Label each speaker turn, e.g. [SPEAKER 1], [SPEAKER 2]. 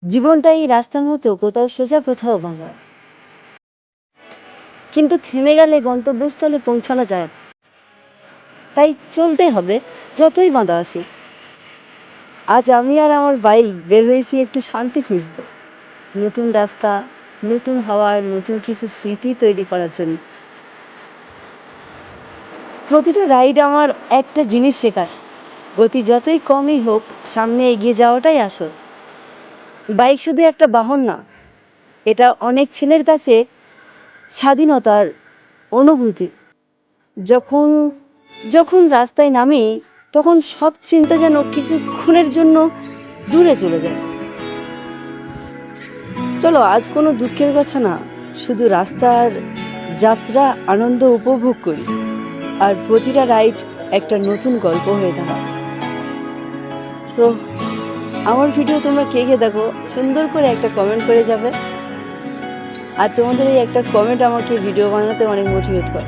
[SPEAKER 1] জীবনটা এই রাস্তার মতো কোথাও সোজা কোথাও ভাঙা, কিন্তু থেমে গেলে গন্তব্যস্থলে পৌঁছানো যায় না। তাই চলতে হবে যতই বাধা আসে। আজ আমি আর আমার বাইক বের হয়েছি একটু শান্তি খুঁজতে, নতুন রাস্তা, নতুন হাওয়া, নতুন কিছু স্মৃতি তৈরি করার জন্য। প্রতিটা রাইড আমার একটা জিনিস শেখায়, গতি যতই কমই হোক সামনে এগিয়ে যাওয়াটাই আসল। বাইক শুধু একটা বাহন না, এটা অনেক ছেলের কাছে স্বাধীনতার অনুভূতি। যখন যখন রাস্তায় নামি তখন সব চিন্তা যেন কিছুক্ষণের জন্য দূরে চলে যায়। চলো আজ কোনো দুঃখের কথা না, শুধু রাস্তার যাত্রা আনন্দ উপভোগ করি, আর প্রতিটা রাইড একটা নতুন গল্প হয়ে দাঁড়ায়। তো আমার ভিডিও তোমরা কে কে দেখো সুন্দর করে একটা কমেন্ট করে যাবে, আর তোমাদের এই একটা কমেন্ট আমাকে ভিডিও বানাতে অনেক মোটিভেট করে।